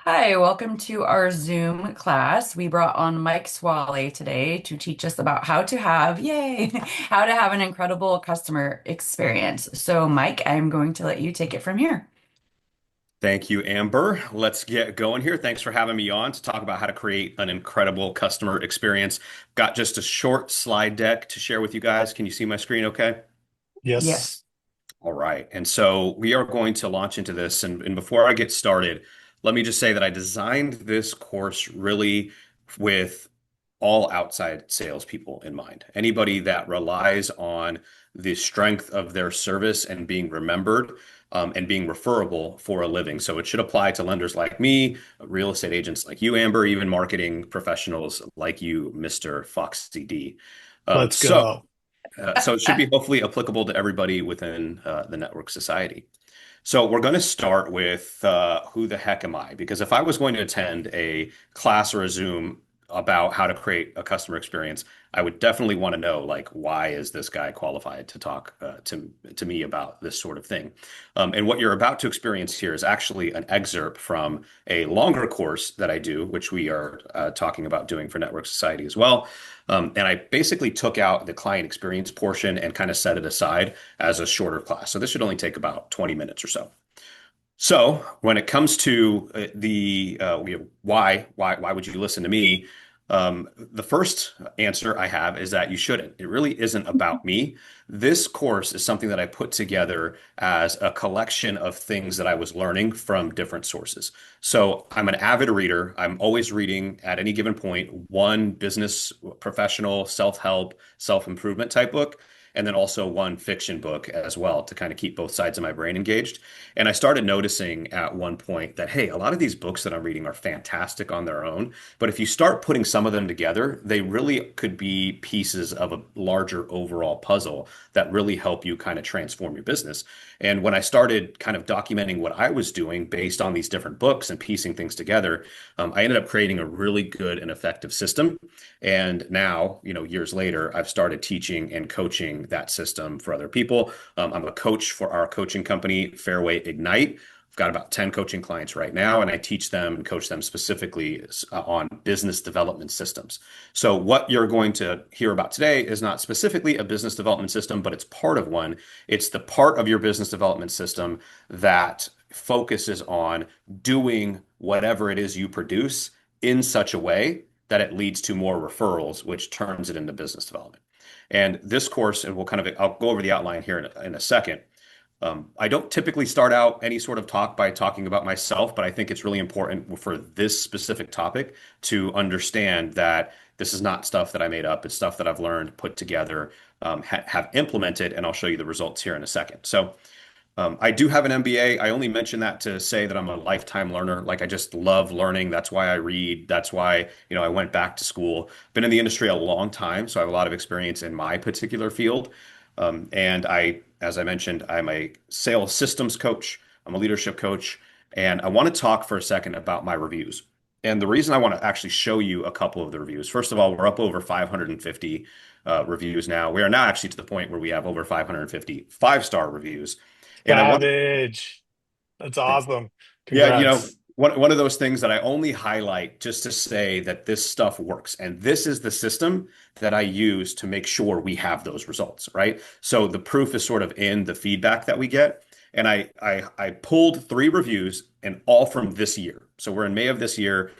Hi, welcome to our Zoom class. We brought on Mike Swaleh today to teach us about how to have an incredible customer experience. So, Mike, I'm going to let you take it from here. Thank you, Amber. Let's get going here. Thanks for having me on to talk about how to create an incredible customer experience. Got just a short slide deck to share with you guys. Can you see my screen okay? Yes. Yes. All right. And so we are going to launch into this. And before I get started, let me just say that I designed this course really with all outside salespeople in mind. Anybody that relies on the strength of their service and being remembered, and being referable for a living. So it should apply to lenders like me, real estate agents like you, Amber, even marketing professionals like you, Mr. Foxy D. Um, Let's so go. so it should be hopefully applicable to everybody within the network society. So we're going to start with who the heck am I? Because if I was going to attend a class or a Zoom about how to create a customer experience, I would definitely want to know, like, why is this guy qualified to talk to me about this sort of thing? And what you're about to experience here is actually an excerpt from a longer course that I do, which we are talking about doing for Network Society as well. And I basically took out the client experience portion and kind of set it aside as a shorter class. So this should only take about 20 minutes or so. So when it comes to why would you listen to me? The first answer I have is that you shouldn't. It really isn't about me. This course is something that I put together as a collection of things that I was learning from different sources. So I'm an avid reader. I'm always reading at any given point one business, professional, self-help, self-improvement type book, and then also one fiction book as well to kind of keep both sides of my brain engaged. And I started noticing at one point that, hey, a lot of these books that I'm reading are fantastic on their own. But if you start putting some of them together, they really could be pieces of a larger overall puzzle that really help you kind of transform your business. And when I started kind of documenting what I was doing based on these different books and piecing things together, I ended up creating a really good and effective system. And now, years later, I've started teaching and coaching that system for other people. I'm a coach for our coaching company, Fairway Ignite. I've got about 10 coaching clients right now, and I teach them and coach them specifically on business development systems. So, what you're going to hear about today is not specifically a business development system, but it's part of one. It's the part of your business development system that focuses on doing whatever it is you produce in such a way that it leads to more referrals, which turns it into business development. And this course, and I'll go over the outline here in a second. I don't typically start out any sort of talk by talking about myself, but I think it's really important for this specific topic to understand that this is not stuff that I made up. It's stuff that I've learned, put together, have implemented, and I'll show you the results here in a second. So, I do have an MBA. I only mention that to say that I'm a lifetime learner. Like I just love learning. That's why I read. That's why, I went back to school. Been in the industry a long time, so I have a lot of experience in my particular field. As I mentioned, I'm a sales systems coach. I'm a leadership coach, and I want to talk for a second about my reviews. And the reason I want to actually show you a couple of the reviews. First of all, we're up over 550 reviews now. We are now actually to the point where we have over 550 five-star reviews. And I want Savage. That's awesome. yeah, Congrats. one of those things that I only highlight just to say that this stuff works. And this is the system that I use to make sure we have those results, right? So the proof is sort of in the feedback that we get. And I pulled three reviews and all from this year. So we're in May of this year.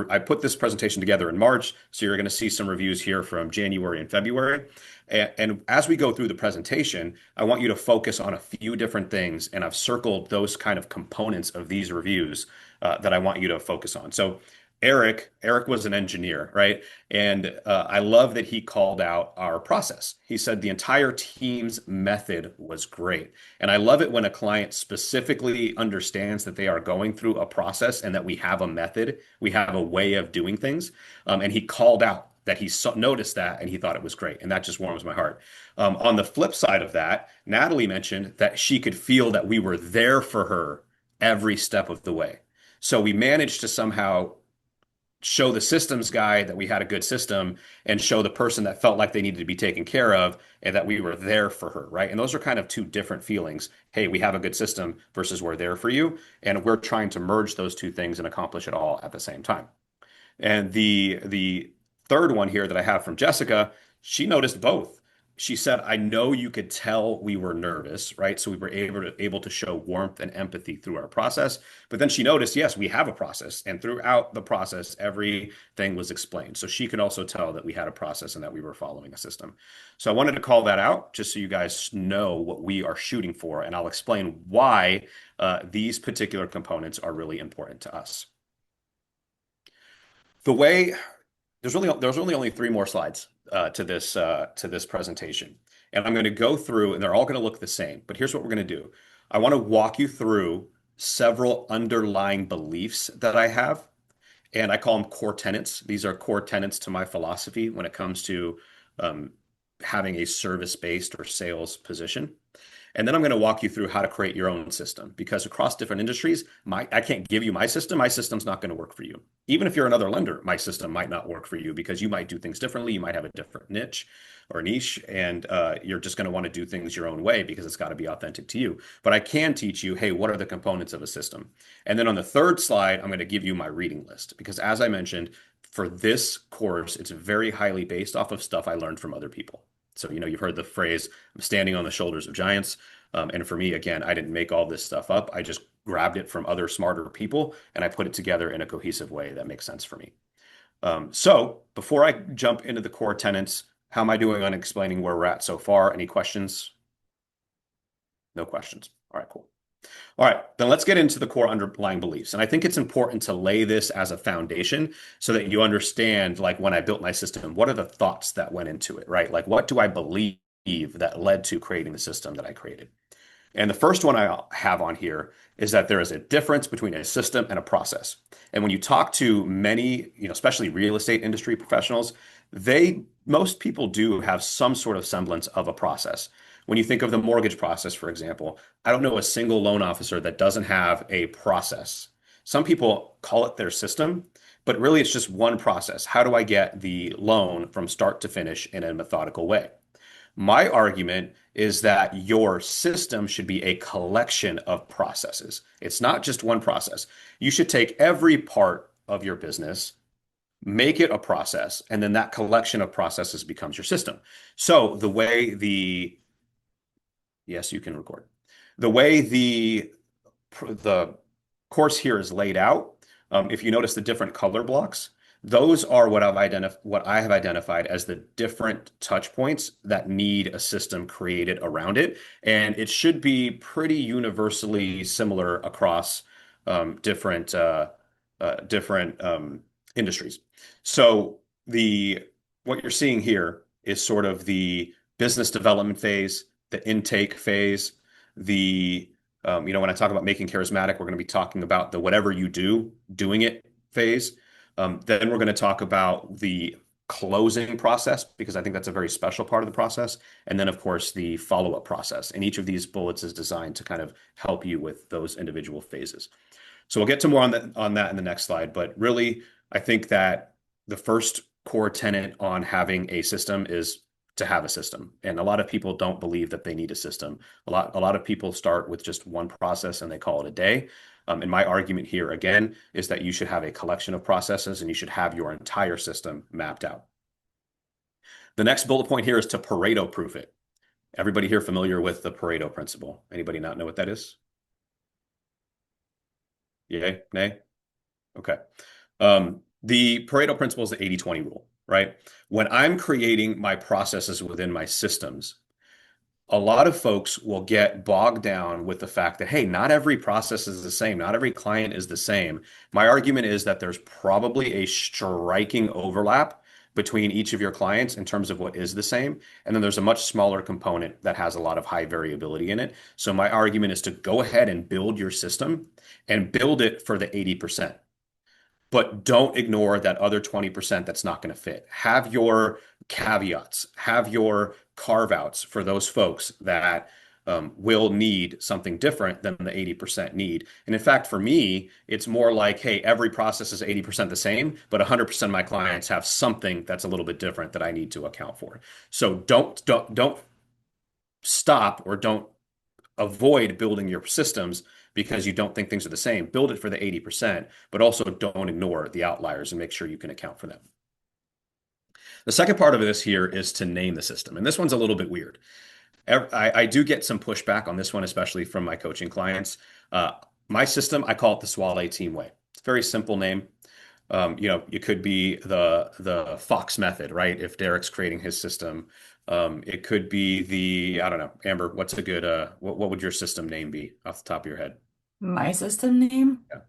I put this presentation together in March. So you're going to see some reviews here from January and February. And as we go through the presentation, I want you to focus on a few different things. And I've circled those kind of components of these reviews that I want you to focus on. So Eric was an engineer, right? And I love that he called out our process. He said the entire team's method was great. And I love it when a client specifically understands that they are going through a process and that we have a method, we have a way of doing things. And he called out that noticed that and he thought it was great. And that just warms my heart. On the flip side of that, Natalie mentioned that she could feel that we were there for her every step of the way. So we managed to somehow show the systems guy that we had a good system and show the person that felt like they needed to be taken care of and that we were there for her, right? And those are kind of two different feelings. Hey, we have a good system versus we're there for you. And we're trying to merge those two things and accomplish it all at the same time. And the third one here that I have from Jessica, she noticed both. She said, I know you could tell we were nervous, right? So we were able to show warmth and empathy through our process. But then she noticed, yes, we have a process. And throughout the process, everything was explained. So she could also tell that we had a process and that we were following a system. So I wanted to call that out just so you guys know what we are shooting for. And I'll explain why these particular components are really important to us. The way there's really only three more slides to this presentation, and I'm going to go through, and they're all going to look the same. But here's what we're going to do. I want to walk you through several underlying beliefs that I have, and I call them core tenets. These are core tenets to my philosophy when it comes to um, having a service-based or sales position. And then I'm going to walk you through how to create your own system because across different industries, I can't give you my system. My system's not going to work for you. Even if you're another lender, my system might not work for you because you might do things differently. You might have a different niche, and you're just going to want to do things your own way because it's got to be authentic to you. But I can teach you, hey, what are the components of a system? And then on the third slide, I'm going to give you my reading list because as I mentioned, for this course, it's very highly based off of stuff I learned from other people. So, you've heard the phrase, I'm standing on the shoulders of giants. And for me, again, I didn't make all this stuff up. I just grabbed it from other smarter people and I put it together in a cohesive way that makes sense for me. So before I jump into the core tenets, how am I doing on explaining where we're at so far? Any questions? No questions. All right, cool. All right, then let's get into the core underlying beliefs. And I think it's important to lay this as a foundation so that you understand, like when I built my system, what are the thoughts that went into it, right? Like what do I believe that led to creating the system that I created? And the first one I have on here is that there is a difference between a system and a process. And when you talk to many, especially real estate industry professionals, most people do have some sort of semblance of a process. When you think of the mortgage process, for example, I don't know a single loan officer that doesn't have a process. Some people call it their system, but really it's just one process. How do I get the loan from start to finish in a methodical way? My argument is that your system should be a collection of processes. It's not just one process. You should take every part of your business, make it a process, and then that collection of processes becomes your system. So yes, you can record. The way the course here is laid out, if you notice the different color blocks, those are what I have identified as the different touch points that need a system created around it. And it should be pretty universally similar across different industries. So the what you're seeing here is sort of the business development phase, the intake phase, when I talk about making charismatic, we're going to be talking about the whatever you do, doing it phase. Then we're going to talk about the closing process because I think that's a very special part of the process. And then, of course, the follow-up process. And each of these bullets is designed to kind of help you with those individual phases. So we'll get to more on that in the next slide. But really, I think that the first core tenet on having a system is to have a system. And a lot of people don't believe that they need a system. A lot of people start with just one process and they call it a day. And my argument here again is that you should have a collection of processes and you should have your entire system mapped out. The next bullet point here is to Pareto proof it. Everybody here familiar with the Pareto principle? Anybody not know what that is? Yay? Nay? Okay. The Pareto principle is the 80-20 rule, right? When I'm creating my processes within my systems, a lot of folks will get bogged down with the fact that, hey, not every process is the same. Not every client is the same. My argument is that there's probably a striking overlap between each of your clients in terms of what is the same. And then there's a much smaller component that has a lot of high variability in it. So my argument is to go ahead and build your system and build it for the 80%. But don't ignore that other 20% that's not going to fit. Have your caveats, have your carve outs for those folks that will need something different than the 80% need. And in fact, for me, it's more like, hey, every process is 80% the same, but 100% of my clients have something that's a little bit different that I need to account for. So don't stop or don't avoid building your systems because you don't think things are the same. Build it for the 80%, but also don't ignore the outliers and make sure you can account for them. The second part of this here is to name the system. And this one's a little bit weird. I do get some pushback on this one, especially from my coaching clients. Uh, my system, I call it the Swaleh Team Way. It's a very simple name. It could be the Fox method, right? If Derek's creating his system, it could be I don't know, Amber, what's a good what would your system name be off the top of your head? My system name? Yeah.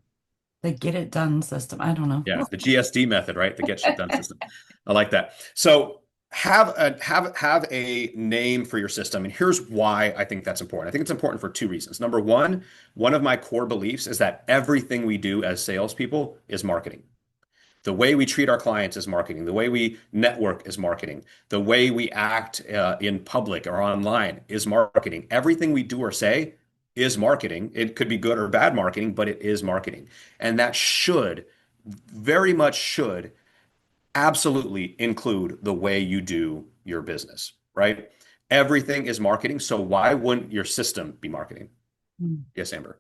The get it done system. I don't know. Yeah, the GSD method, right? The get shit done system. I like that. So have a name for your system, and here's why I think that's important. I think it's important for two reasons. Number one of my core beliefs is that everything we do as salespeople is marketing. The way we treat our clients is marketing. The way we network is marketing. The way we act in public or online is marketing. Everything we do or say is marketing. It could be good or bad marketing, but it is marketing. And that should, very much should, absolutely include the way you do your business, right? Everything is marketing. So why wouldn't your system be marketing? Yes, Amber.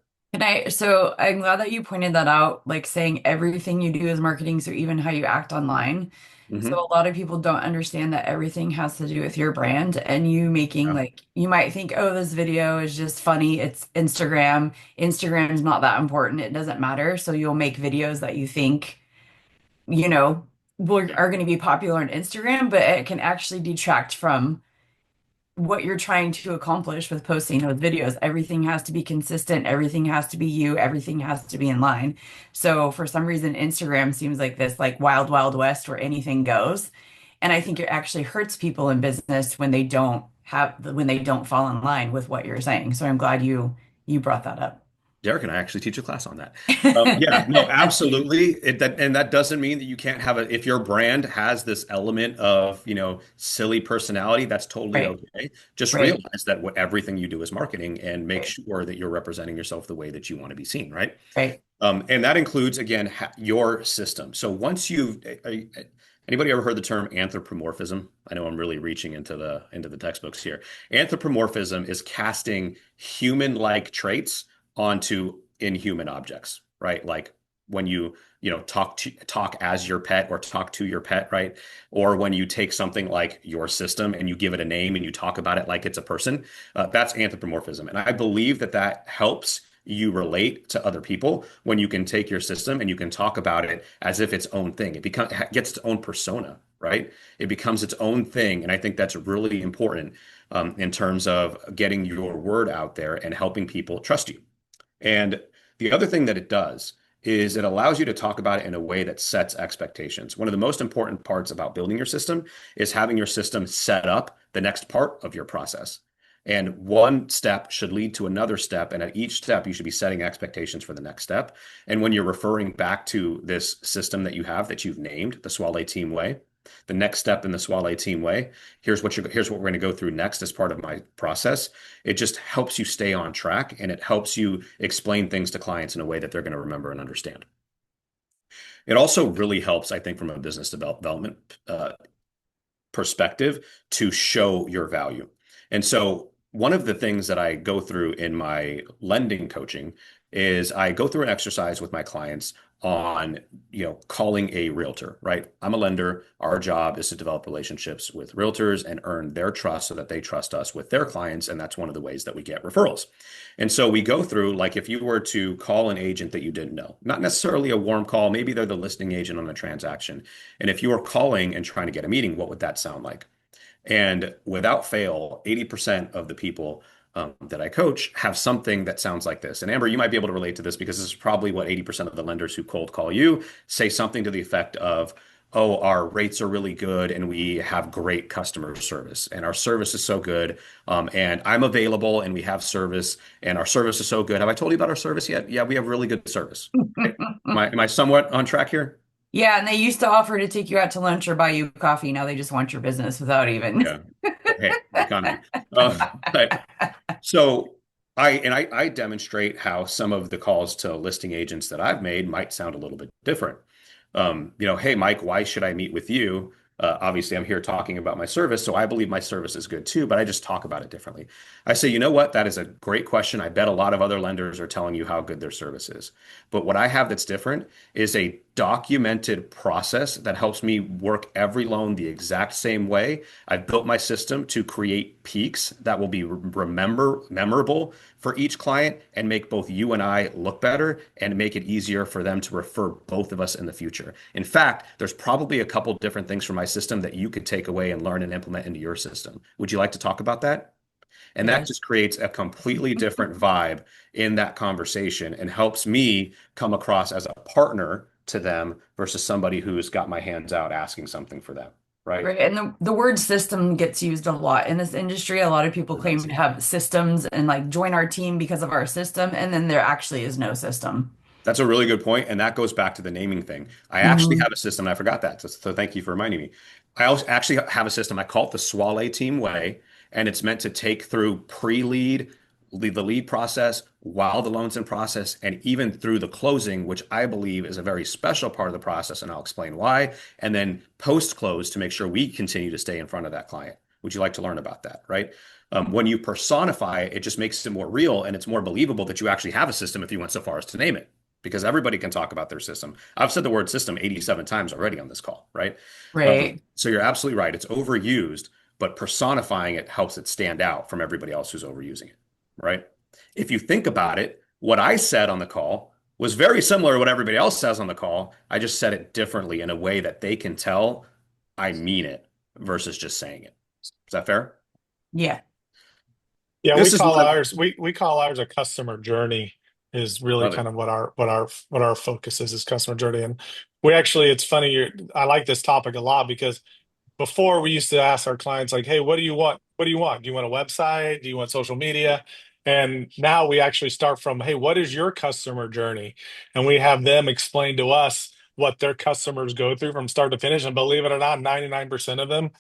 So I'm glad that you pointed that out, like saying everything you do is marketing, so even how you act online. So Hmm. a lot of people don't understand that everything has to do with your brand and you making Yeah. like you might think, oh, this video is just funny. It's Instagram. Instagram's not that important. It doesn't matter. So you'll make videos that you think, you know, are going to be popular on Instagram, but it can actually detract from what you're trying to accomplish with posting those videos. Everything has to be consistent, everything has to be you, everything has to be in line. So for some reason, Instagram seems like this like wild, wild west where anything goes. And I think it actually hurts people in business when they don't fall in line with what you're saying. So I'm glad you brought that up. Derek and I actually teach a class on that. Yeah, no, absolutely. And that doesn't mean that you can't have if your brand has this element of, silly personality, that's totally Right, okay. Just right, realize that everything you do is marketing and make right, sure that you're representing yourself the way that you want to be seen, right? right. And that includes, again, your system. So once anybody ever heard the term anthropomorphism? I know I'm really reaching into the textbooks here. Anthropomorphism is casting human-like traits onto inhuman objects, right? Like when talk as your pet or talk to your pet, right? Or when you take something like your system and you give it a name and you talk about it like it's a person, that's anthropomorphism. And I believe that helps you relate to other people when you can take your system and you can talk about it as if its own thing. It gets its own persona, right? It becomes its own thing. And I think that's really important in terms of getting your word out there and helping people trust you. And the other thing that it does is it allows you to talk about it in a way that sets expectations. One of the most important parts about building your system is having your system set up the next part of your process. And one step should lead to another step. And at each step, you should be setting expectations for the next step. And when you're referring back to this system that you have that you've named, the Swaleh Team Way, the next step in the Swaleh Team Way, here's what we're going to go through next as part of my process. It just helps you stay on track and it helps you explain things to clients in a way that they're going to remember and understand. It also really helps, I think, from a business development perspective to show your value. And so one of the things that I go through in my lending coaching is I go through an exercise with my clients on, calling a realtor, right? I'm a lender. Our job is to develop relationships with realtors and earn their trust so that they trust us with their clients. And that's one of the ways that we get referrals. And so we go through, like, if you were to call an agent that you didn't know, not necessarily a warm call, maybe they're the listing agent on a transaction. And if you were calling and trying to get a meeting, what would that sound like? And without fail, 80% of the people that I coach have something that sounds like this. And Amber, you might be able to relate to this because this is probably what 80% of the lenders who cold call you say something to the effect of, oh, our rates are really good and we have great customer service and our service is so good. And I'm available and we have service and our service is so good. Have I told you about our service yet? Yeah, we have really good service. Right? Am I somewhat on track here? Yeah, and they used to offer to take you out to lunch or buy you coffee. Now they just want your business without even. Yeah. Hey, the economy. Uh, but So I demonstrate how some of the calls to listing agents that I've made might sound a little bit different. Hey Mike, why should I meet with you? Obviously, I'm here talking about my service, so I believe my service is good too, but I just talk about it differently. I say, you know what? That is a great question. I bet a lot of other lenders are telling you how good their service is. But what I have that's different is a documented process that helps me work every loan the exact same way. I've built my system to create peaks that will be memorable for each client and make both you and I look better and make it easier for them to refer both of us in the future. In fact, there's probably a couple different things from my system that you could take away and learn and implement into your system. Would you like to talk about that? And that Yes. just creates a completely different vibe in that conversation and helps me come across as a partner to them versus somebody who's got my hands out asking something for them, right? Right. And the word system gets used a lot in this industry. A lot of people It claim does. to have systems and like join our team because of our system, and then there actually is no system. That's a really good point, and that goes back to the naming thing. I actually Hmm. have a system, and I forgot that, so thank you for reminding me. I also actually have a system. I call it the Swaleh Team Way, and it's meant to take through the lead process, while the loan's in process, and even through the closing, which I believe is a very special part of the process, and I'll explain why. And then post-close to make sure we continue to stay in front of that client. Would you like to learn about that, right? When you personify it, it just makes it more real and it's more believable that you actually have a system if you went so far as to name it because everybody can talk about their system. I've said the word system 87 times already on this call, right? Right. So you're absolutely right. It's overused, but personifying it helps it stand out from everybody else who's overusing it, right? If you think about it, what I said on the call was very similar to what everybody else says on the call. I just said it differently in a way that they can tell I mean it versus just saying it. Is that fair? Yeah. Yeah, we This is call one of, ours we call ours a customer journey is really love it. kind of what our focus is customer journey. And we actually it's funny I like this topic a lot because before we used to ask our clients like, "Hey, what do you want? What do you want? Do you want a website? Do you want social media?" And now we actually start from, "Hey, what is your customer journey?" And we have them explain to us what their customers go through from start to finish. And believe it or not, 99% of them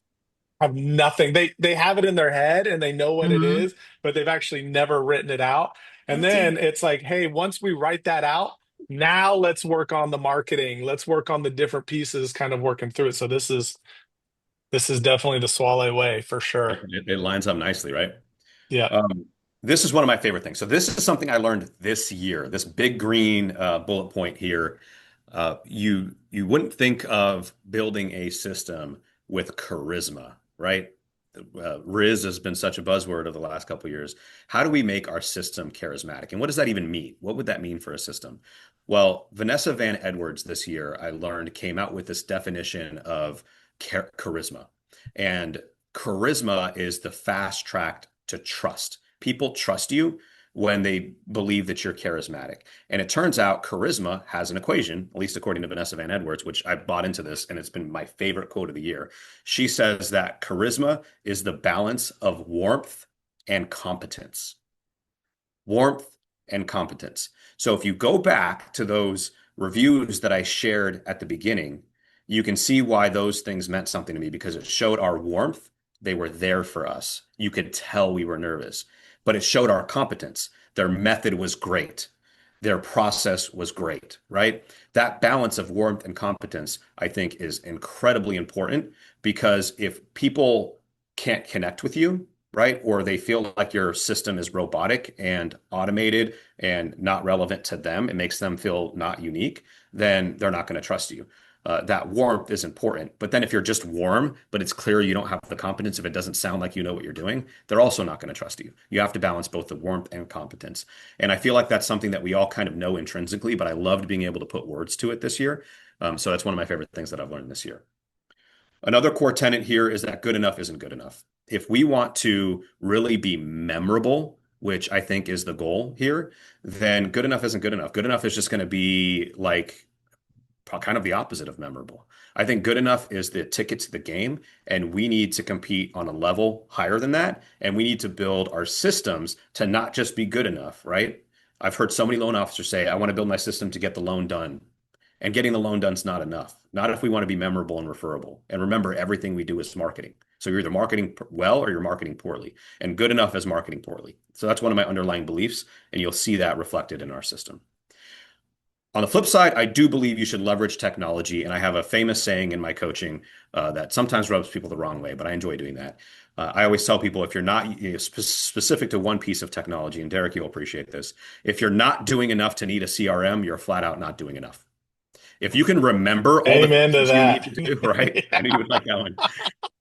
have nothing. They have it in their head and they know what it Hmm. is, but they've actually never written it out. And That's it. then it's like, hey, once we write that out, now let's work on the marketing. Let's work on the different pieces, kind of working through it. So this is definitely the Swaleh way for sure. It lines up nicely, right? Yeah. Um, this is one of my favorite things. So this is something I learned this year. This big green bullet point here. You wouldn't think of building a system with charisma, right? Riz has been such a buzzword of the last couple of years. How do we make our system charismatic? And what does that even mean? What would that mean for a system? Well, Vanessa Van Edwards this year, I learned, came out with this definition of charisma. And charisma is the fast track to trust. People trust you when they believe that you're charismatic. And it turns out charisma has an equation, at least according to Vanessa Van Edwards, which I bought into this and it's been my favorite quote of the year. She says that charisma is the balance of warmth and competence. Warmth and competence. So if you go back to those reviews that I shared at the beginning, you can see why those things meant something to me because it showed our warmth. They were there for us. You could tell we were nervous, but it showed our competence. Their method was great. Their process was great, right? That balance of warmth and competence, I think, is incredibly important because if people can't connect with you, right, or they feel like your system is robotic and automated and not relevant to them, it makes them feel not unique, then they're not going to trust you. That warmth is important. But then if you're just warm, but it's clear you don't have the competence, if it doesn't sound like you know what you're doing, they're also not going to trust you. You have to balance both the warmth and competence. And I feel like that's something that we all kind of know intrinsically, but I loved being able to put words to it this year. So that's one of my favorite things that I've learned this year. Another core tenet here is that good enough isn't good enough. If we want to really be memorable, which I think is the goal here, then good enough isn't good enough. Good enough is just going to be like kind of the opposite of memorable. I think good enough is the ticket to the game, and we need to compete on a level higher than that. And we need to build our systems to not just be good enough, right? I've heard so many loan officers say, I want to build my system to get the loan done. And getting the loan done is not enough. Not if we want to be memorable and referable. And remember, everything we do is marketing. So you're either marketing well or you're marketing poorly, and good enough is marketing poorly. So that's one of my underlying beliefs, and you'll see that reflected in our system. On the flip side, I do believe you should leverage technology. And I have a famous saying in my coaching that sometimes rubs people the wrong way, but I enjoy doing that. I always tell people if you're not specific to one piece of technology, and Derek, you'll appreciate this, if you're not doing enough to need a CRM, you're flat out not doing enough. If you can remember all the Amen things to that you need that. to do, right? I knew you would like that one.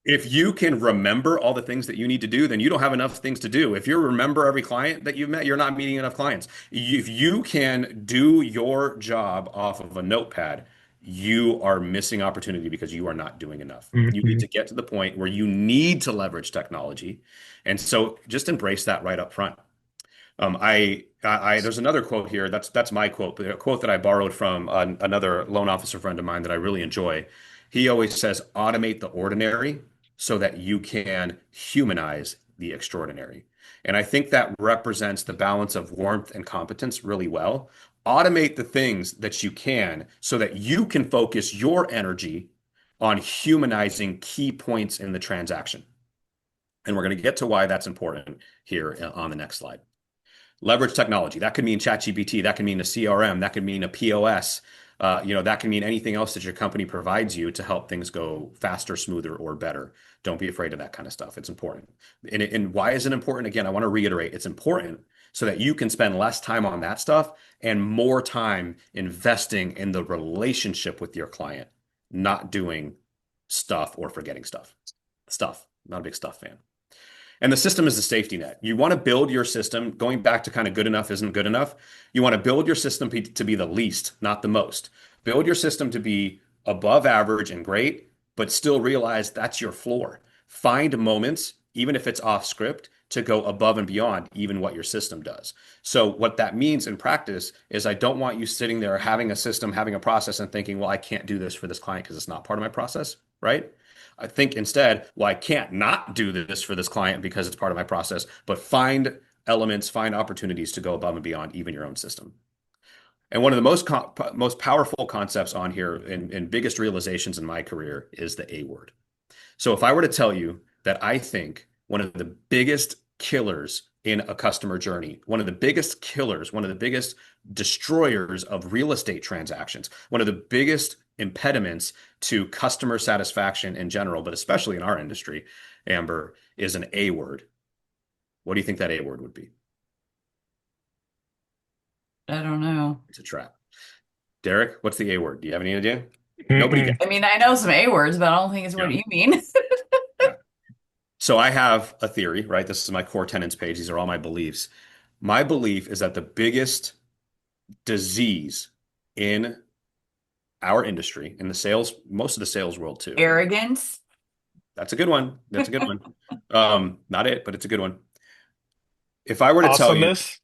If you can remember all the things that you need to do, then you don't have enough things to do. If you remember every client that you've met, you're not meeting enough clients. If you can do your job off of a notepad, you are missing opportunity because you are not doing enough. You need Mhm. to get to the point where you need to leverage technology. And so just embrace that right up front. There's another quote here. That's my quote, but a quote that I borrowed from another loan officer friend of mine that I really enjoy. He always says, "Automate the ordinary so that you can humanize the extraordinary." And I think that represents the balance of warmth and competence really well. Automate the things that you can so that you can focus your energy on humanizing key points in the transaction. And we're going to get to why that's important here on the next slide. Leverage technology. That could mean ChatGPT. That could mean a CRM. That could mean a POS. That can mean anything else that your company provides you to help things go faster, smoother, or better. Don't be afraid of that kind of stuff. It's important. And why is it important? Again, I want to reiterate, it's important so that you can spend less time on that stuff and more time investing in the relationship with your client, not doing stuff or forgetting stuff. Stuff. Not a big stuff fan. And the system is the safety net. You want to build your system, going back to kind of good enough isn't good enough. You want to build your system to be the least, not the most. Build your system to be above average and great, but still realize that's your floor. Find moments, even if it's off script, to go above and beyond even what your system does. So, what that means in practice is I don't want you sitting there having a system, having a process, and thinking, well, I can't do this for this client because it's not part of my process, right? I think instead, well, I can't not do this for this client because it's part of my process, but find elements, find opportunities to go above and beyond even your own system. And one of the most powerful concepts on here and biggest realizations in my career is the A word. So if I were to tell you that I think one of the biggest killers in a customer journey, one of the biggest killers, one of the biggest destroyers of real estate transactions, one of the biggest impediments to customer satisfaction in general, but especially in our industry, Amber, is an A word. What do you think that A word would be? I don't know. It's a trap. Derek, what's the A word? Do you have any idea? Nobody Mm-mm. I gets mean, I know some A words, but I don't think it's it. what you mean. Yeah. So I have a theory, right? This is my core tenets page. These are all my beliefs. My belief is that the biggest disease in our industry, in the sales, most of the sales world too. Arrogance. That's a good one. That's a good one. Not it, but it's a good one. If I were to tell you, Awesomeness.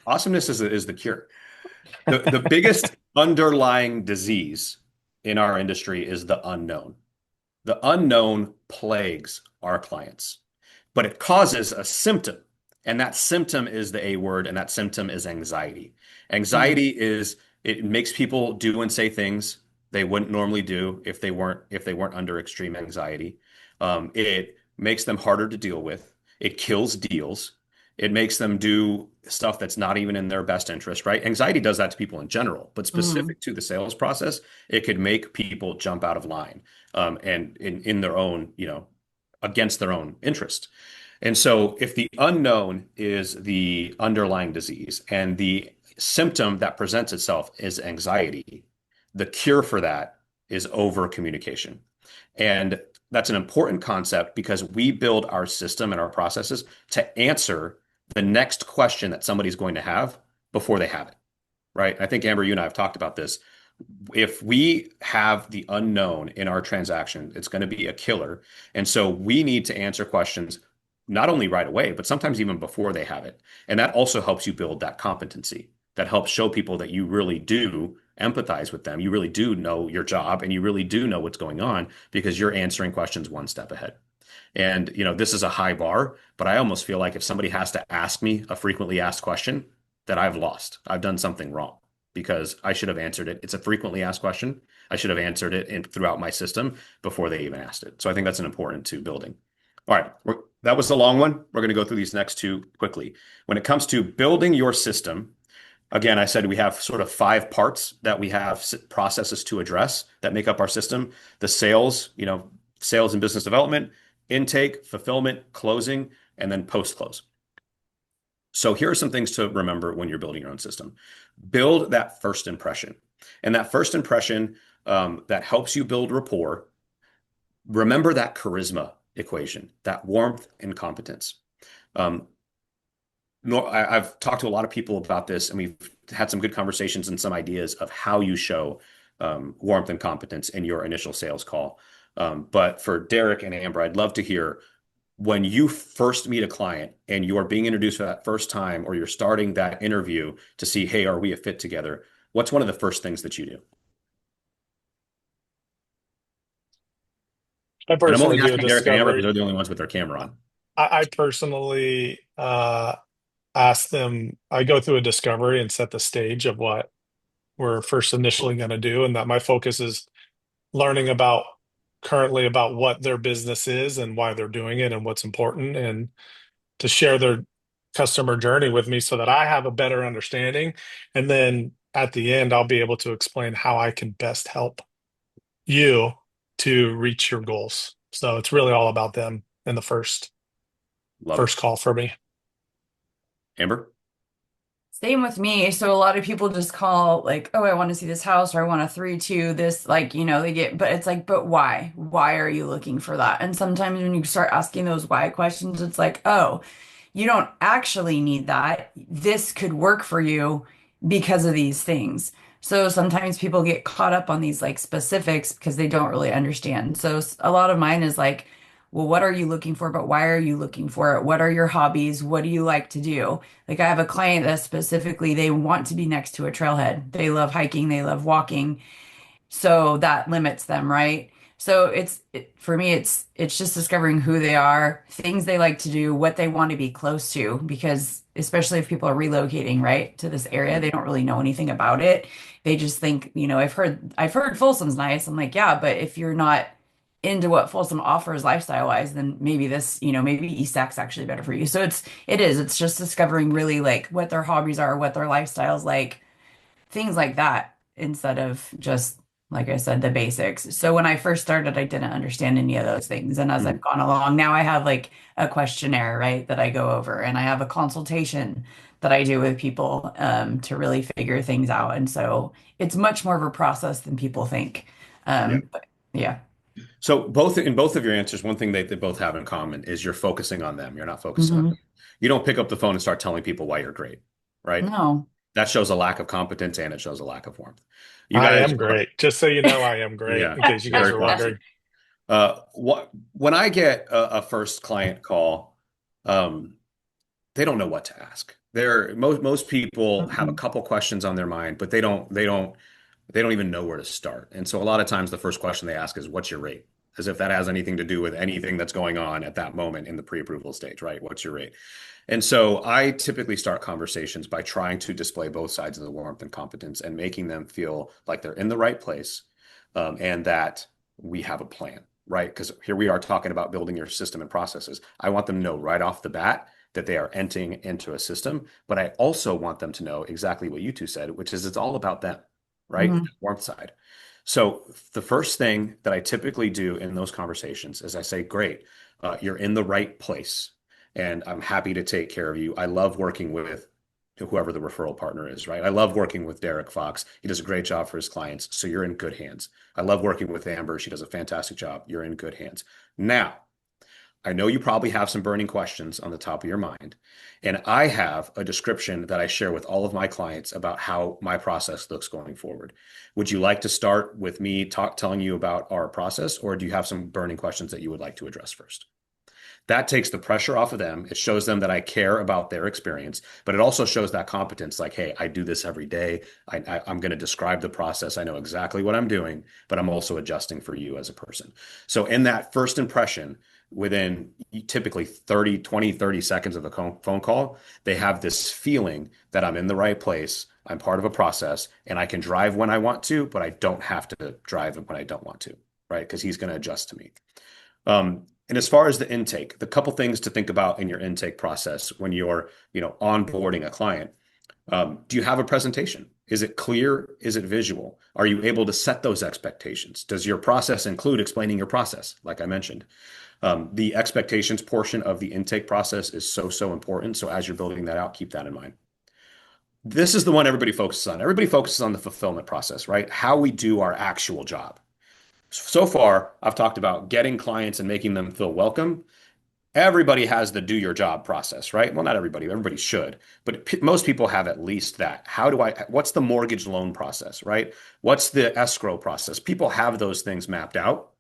awesomeness is the cure. The biggest underlying disease in our industry is the unknown. The unknown plagues our clients, but it causes a symptom. And that symptom is the A word, and that symptom is anxiety. Mm. Anxiety is it makes people do and say things they wouldn't normally do if they weren't under extreme anxiety. It makes them harder to deal with. It kills deals. It makes them do stuff that's not even in their best interest, right? Anxiety does that to people in general, but Mm. specific to the sales process, it could make people jump out of line, and in their own, against their own interest. And so, if the unknown is the underlying disease and the symptom that presents itself is anxiety, the cure for that is over communication. And that's an important concept because we build our system and our processes to answer the next question that somebody's going to have before they have it, right? I think Amber, you and I have talked about this. If we have the unknown in our transaction, it's going to be a killer. And so we need to answer questions not only right away, but sometimes even before they have it. And that also helps you build that competency. That helps show people that you really do empathize with them. You really do know your job and you really do know what's going on because you're answering questions one step ahead. And, this is a high bar, but I almost feel like if somebody has to ask me a frequently asked question, that I've lost. I've done something wrong. because I should have answered it. It's a frequently asked question. I should have answered it throughout my system before they even asked it. So I think that's an important to building. All right, that was a long one. We're going to go through these next two quickly. When it comes to building your system, again, I said we have sort of five parts that we have processes to address that make up our system. The sales, sales and business development, intake, fulfillment, closing, and then post close. So here are some things to remember when you're building your own system. Build that first impression. And that first impression that helps you build rapport. Remember that charisma equation, that warmth and competence. Um, I've talked to a lot of people about this, and we've had some good conversations and some ideas of how you show warmth and competence in your initial sales call. But for Derek and Amber, I'd love to hear when you first meet a client and you are being introduced for that first time, or you're starting that interview to see, hey, are we a fit together? What's one of the first things that you do? I And I'm only personally do a asking Derek and Amber because discovery. they're the only ones with their camera on. I personally ask them, I go through a discovery and set the stage of what we're first initially going to do, and that my focus is learning about currently about what their business is and why they're doing it and what's important, and to share their customer journey with me so that I have a better understanding. And then at the end, I'll be able to explain how I can best help you to reach your goals. So it's really all about them in the Love it. first call for me. Amber? Same with me. So a lot of people just call like, oh, I want to see this house or I want a 3-2, this like, they get, but it's like, but why? Why are you looking for that? And sometimes when you start asking those why questions, it's like, oh, you don't actually need that. This could work for you because of these things. So sometimes people get caught up on these like specifics because they don't really understand. So a lot of mine is like, well, what are you looking for? But why are you looking for it? What are your hobbies? What do you like to do? Like I have a client that specifically they want to be next to a trailhead. They love hiking, they love walking. So that limits them, right? So for me it's just discovering who they are, things they like to do, what they want to be close to because especially if people are relocating, right, to this area, they don't really know anything about it. They just think, I've heard Folsom's nice. I'm like, yeah, but if you're not into what Folsom offers lifestyle wise, then maybe maybe East Sac's actually better for you. So it's just discovering really like what their hobbies are, what their lifestyle's like, things like that, instead of just, like I said, the basics. So when I first started, I didn't understand any of those things. And as I've Mhm. gone along, now I have like a questionnaire, right, that I go over, and I have a consultation that I do with people to really figure things out. And so it's much more of a process than people think. Yeah. But yeah. So both of your answers, one thing they both have in common is you're focusing on them. You're not focusing on Hmm. them. You don't pick up the phone and start telling people why you're great, right? No. That shows a lack of competence and it shows a lack of warmth. You I guys am great. Just so you know, I am great, yeah, in case you guys very were classy. wondering. When I get a first client call, um, they don't know what to ask. Most people have a Mm-mm. couple questions on their mind, but they don't even know where to start. And so a lot of times the first question they ask is, what's your rate? As if that has anything to do with anything that's going on at that moment in the pre-approval stage, right? What's your rate? And so I typically start conversations by trying to display both sides of the warmth and competence and making them feel like they're in the right place, and that we have a plan, right? Because here we are talking about building your system and processes. I want them to know right off the bat that they are entering into a system, but I also want them to know exactly what you two said, which is it's all about them, right? Mhm. Warmth side. So the first thing that I typically do in those conversations is I say, great, you're in the right place and I'm happy to take care of you. I love working with whoever the referral partner is, right? I love working with Derek Fox. He does a great job for his clients. So you're in good hands. I love working with Amber. She does a fantastic job. You're in good hands. Now, I know you probably have some burning questions on the top of your mind. And I have a description that I share with all of my clients about how my process looks going forward. Would you like to start with me telling you about our process, or do you have some burning questions that you would like to address first? That takes the pressure off of them. It shows them that I care about their experience, but it also shows that competence like, hey, I do this every day. I'm going to describe the process. I know exactly what I'm doing, but I'm also adjusting for you as a person. So, in that first impression, within typically 30, 20, 30 seconds of the phone call, they have this feeling that I'm in the right place. I'm part of a process, and I can drive when I want to, but I don't have to drive when I don't want to, right? Because he's going to adjust to me. And as far as the intake, the couple things to think about in your intake process when you're, onboarding a client. Do you have a presentation? Is it clear? Is it visual? Are you able to set those expectations? Does your process include explaining your process, like I mentioned? The expectations portion of the intake process is so, so important. So as you're building that out, keep that in mind. This is the one everybody focuses on. Everybody focuses on the fulfillment process, right? How we do our actual job. So far, I've talked about getting clients and making them feel welcome. Everybody has the do your job process, right? Well, not everybody, everybody should, but most people have at least that. What's the mortgage loan process, right? What's the escrow process? People have those things mapped out.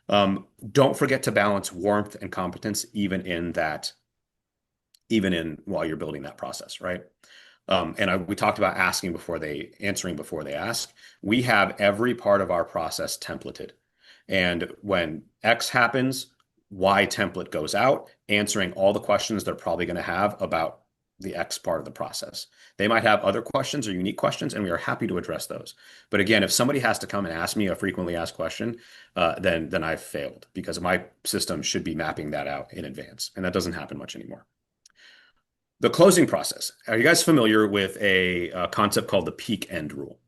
Don't forget to balance warmth and competence even in while you're building that process, right? We talked about answering before they ask. We have every part of our process templated. And when X happens, Y template goes out, answering all the questions they're probably going to have about the X part of the process. They might have other questions or unique questions, and we are happy to address those. But again, if somebody has to come and ask me a frequently asked question, then I've failed because my system should be mapping that out in advance, and that doesn't happen much anymore. The closing process. Are you guys familiar with a concept called the peak end rule?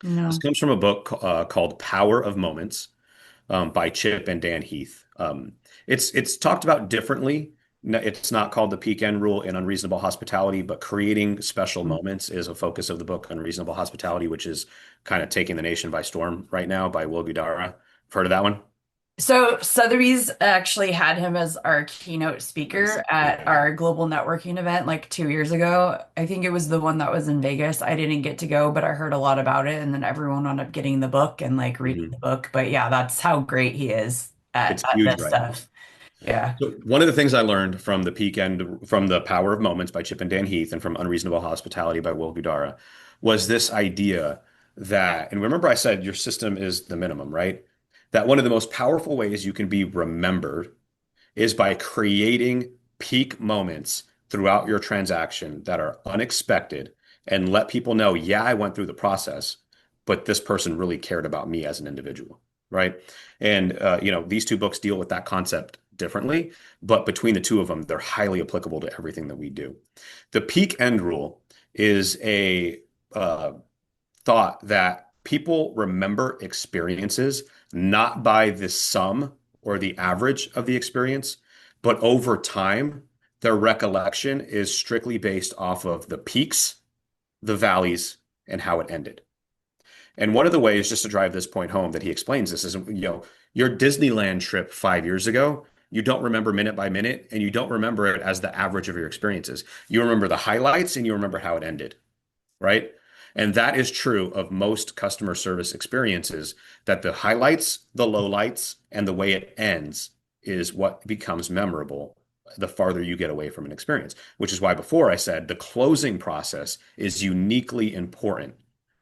This No. comes from a book called Power of Moments by Chip and Dan Heath. It's talked about differently. It's not called the peak end rule in Unreasonable Hospitality, but creating special moments is a focus of the book Unreasonable Hospitality, which is kind of taking the nation by storm right now by Will Guidara. Heard of that one? So Sotheby's actually had him as our keynote speaker at our global networking event like 2 years ago. I think it was the one that was in Vegas. I didn't get to go, but I heard a lot about it, and then everyone wound up getting the book and like reading the Mhm. book. But yeah, that's how great he is It's at huge this right now. stuff. Yeah. So one of the things I learned from the Power of Moments by Chip and Dan Heath and from Unreasonable Hospitality by Will Gudara was this idea that, and remember I said your system is the minimum, right? That one of the most powerful ways you can be remembered is by creating peak moments throughout your transaction that are unexpected and let people know, yeah, I went through the process, but this person really cared about me as an individual, right? And these two books deal with that concept differently, but between the two of them, they're highly applicable to everything that we do. The peak end rule is a uh, thought that people remember experiences not by the sum or the average of the experience, but over time, their recollection is strictly based off of the peaks, the valleys, and how it ended. And one of the ways, just to drive this point home, that he explains this is, your Disneyland trip 5 years ago, you don't remember minute by minute, and you don't remember it as the average of your experiences. You remember the highlights and you remember how it ended, right? And that is true of most customer service experiences, that the highlights, the lowlights, and the way it ends is what becomes memorable the farther you get away from an experience, which is why before I said the closing process is uniquely important.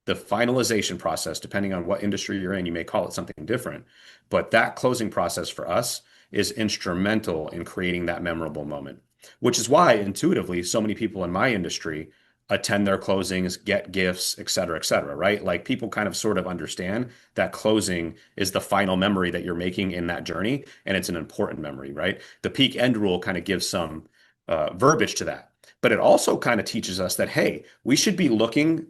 The finalization process, depending on what industry you're in, you may call it something different, but that closing process for us is instrumental in creating that memorable moment, which is why intuitively so many people in my industry attend their closings, get gifts, et cetera, right? Like people kind of sort of understand that closing is the final memory that you're making in that journey, and it's an important memory, right? The peak end rule kind of gives some verbiage to that, but it also kind of teaches us that, hey, we should be looking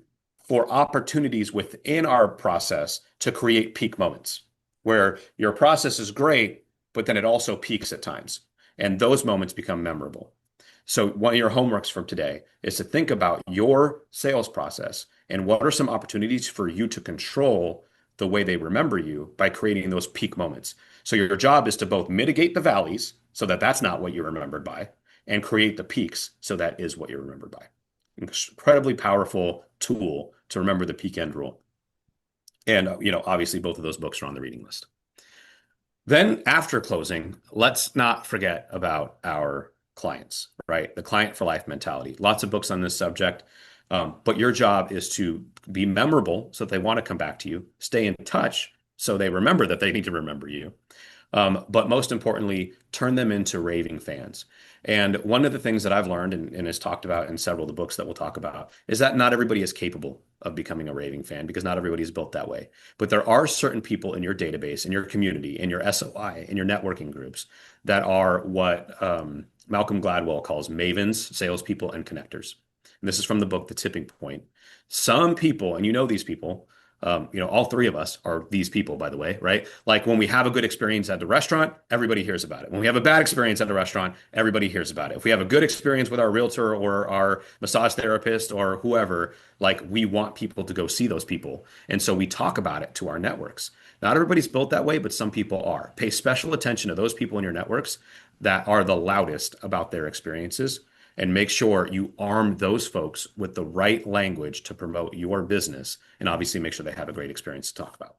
for opportunities within our process to create peak moments where your process is great, but then it also peaks at times, and those moments become memorable. So one of your homeworks from today is to think about your sales process and what are some opportunities for you to control the way they remember you by creating those peak moments. So your job is to both mitigate the valleys so that that's not what you're remembered by and create the peaks so that is what you're remembered by. Incredibly powerful tool to remember the peak end rule. And obviously both of those books are on the reading list. Then after closing, let's not forget about our clients, right? The client for life mentality. Lots of books on this subject. But your job is to be memorable so that they want to come back to you, stay in touch so they remember that they need to remember you, But most importantly, turn them into raving fans. And one of the things that I've learned and is talked about in several of the books that we'll talk about is that not everybody is capable of becoming a raving fan because not everybody is built that way. But there are certain people in your database, in your community, in your SOI, in your networking groups that are what Malcolm Gladwell calls mavens, salespeople, and connectors. And this is from the book, The Tipping Point. Some people, and you know these people, all three of us are these people, by the way, right? Like when we have a good experience at the restaurant, everybody hears about it. When we have a bad experience at the restaurant, everybody hears about it. If we have a good experience with our realtor or our massage therapist or whoever, like we want people to go see those people. And so we talk about it to our networks. Not everybody's built that way, but some people are. Pay special attention to those people in your networks that are the loudest about their experiences and make sure you arm those folks with the right language to promote your business and obviously make sure they have a great experience to talk about.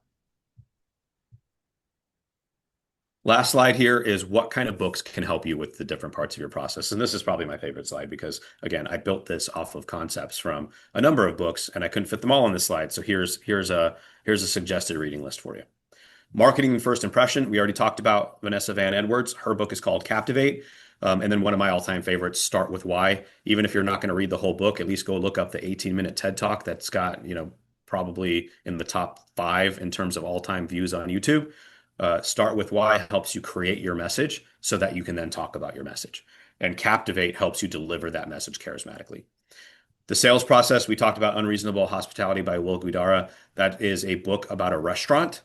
Last slide here is what kind of books can help you with the different parts of your process. And this is probably my favorite slide because, again, I built this off of concepts from a number of books and I couldn't fit them all on this slide. So here's a suggested reading list for you. Marketing and First Impression. We already talked about Vanessa Van Edwards. Her book is called Captivate. And then one of my all-time favorites, Start with Why. Even if you're not going to read the whole book, at least go look up the 18-minute TED Talk that's got, probably in the top 5 in terms of all-time views on YouTube. Start with Why helps you create your message so that you can then talk about your message. And Captivate helps you deliver that message charismatically. The sales process, we talked about Unreasonable Hospitality by Will Guidara. That is a book about a restaurant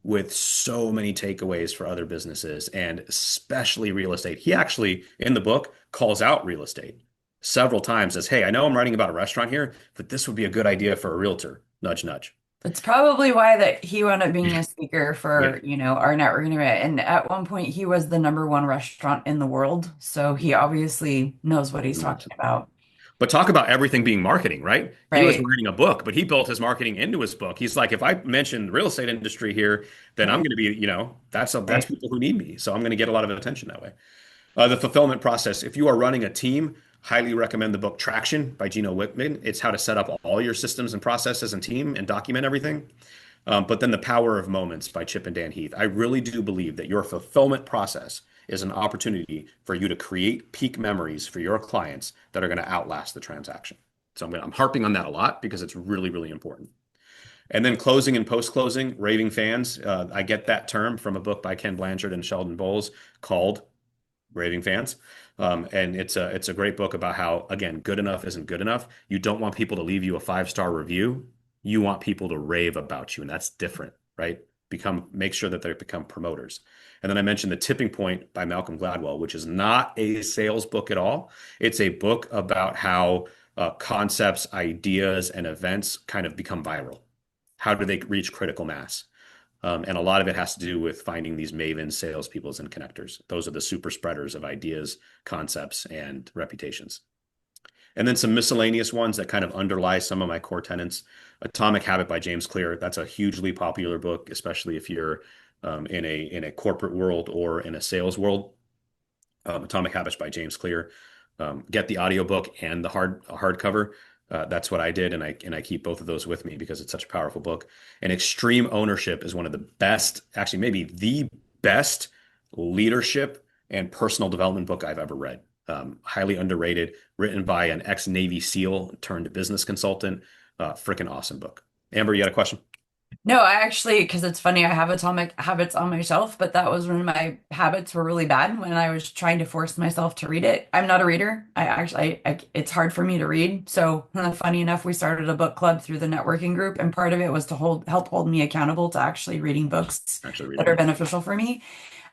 with so many takeaways for other businesses and especially real estate. He actually, in the book, calls out real estate several times as, hey, I know I'm writing about a restaurant here, but this would be a good idea for a realtor. Nudge, nudge. It's probably why that he wound up being a speaker Yeah, for, our networking event. And at one point, he was the number one restaurant in the world. So he obviously knows what he's talking 100%. about. But talk about everything being marketing, right? He was Right. writing a book, but he built his marketing into his book. He's like, if I mention the real estate industry here, then I'm Right. going to be, that's Right. people who need me. So I'm going to get a lot of attention that way. The fulfillment process. If you are running a team, highly recommend the book Traction by Gino Wickman. It's how to set up all your systems and processes and team and document everything. But then The Power of Moments by Chip and Dan Heath. I really do believe that your fulfillment process is an opportunity for you to create peak memories for your clients that are going to outlast the transaction. So I'm harping on that a lot because it's really, really important. And then closing and post-closing, raving fans. I get that term from a book by Ken Blanchard and Sheldon Bowles called Raving Fans. And it's a great book about how, again, good enough isn't good enough. You don't want people to leave you a 5-star review. You want people to rave about you, and that's different, right? Make sure that they become promoters. And then I mentioned The Tipping Point by Malcolm Gladwell, which is not a sales book at all. It's a book about how concepts, ideas, and events kind of become viral. How do they reach critical mass? And a lot of it has to do with finding these mavens, salespeoples, and connectors. Those are the super spreaders of ideas, concepts, and reputations. And then some miscellaneous ones that kind of underlie some of my core tenets. Atomic Habit by James Clear. That's a hugely popular book, especially if you're in a corporate world or in a sales world. Atomic Habits by James Clear. Get the audiobook and the hardcover. That's what I did, and I keep both of those with me because it's such a powerful book. And Extreme Ownership is one of the best, actually maybe the best leadership and personal development book I've ever read. Highly underrated, written by an ex-Navy SEAL turned business consultant. Freaking awesome book. Amber, you got a question? No, I actually, because it's funny, I have Atomic Habits on my shelf, but that was when my habits were really bad when I was trying to force myself to read it. I'm not a reader. It's hard for me to read. So, funny enough, we started a book club through the networking group, and part of it was to help hold me accountable to actually reading books Actually, that reading are books. beneficial for me.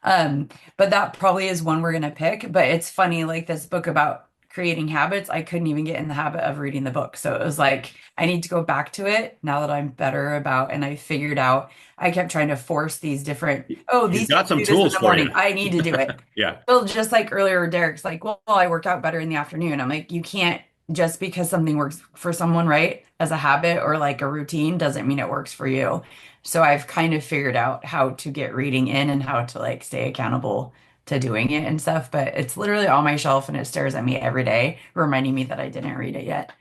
But that probably is one we're gonna pick. But it's funny, like this book about creating habits, I couldn't even get in the habit of reading the book. So it was like, I need to go back to it now that I'm better about and I figured out I kept trying to force these different, oh, He's these got people some do this in tools the for you. morning. I need to do it. Yeah, Well, just like earlier, Derek's like, well, I work out better in the afternoon. I'm like, you can't just because something works for someone, right? As a habit or like a routine doesn't mean it works for you. So I've kind of figured out how to get reading in and how to like stay accountable to doing it and stuff. But it's literally on my shelf and it stares at me every day, reminding me that I didn't read it yet.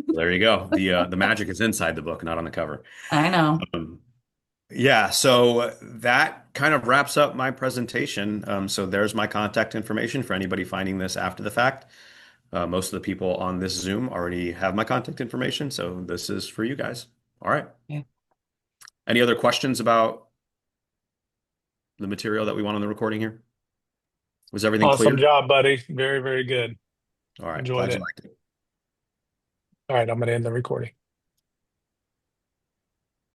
there you go. The magic is inside the book, not on the cover. I know. Um, Yeah, so that kind of wraps up my presentation. So there's my contact information for anybody finding this after the fact. Most of the people on this Zoom already have my contact information, so this is for you guys. All right. Yeah. Any other questions about the material that we want on the recording here? Was everything clear? Awesome job, buddy. Very, very good. All right. Enjoyed Glad you it. liked it. All right, I'm going to end the recording.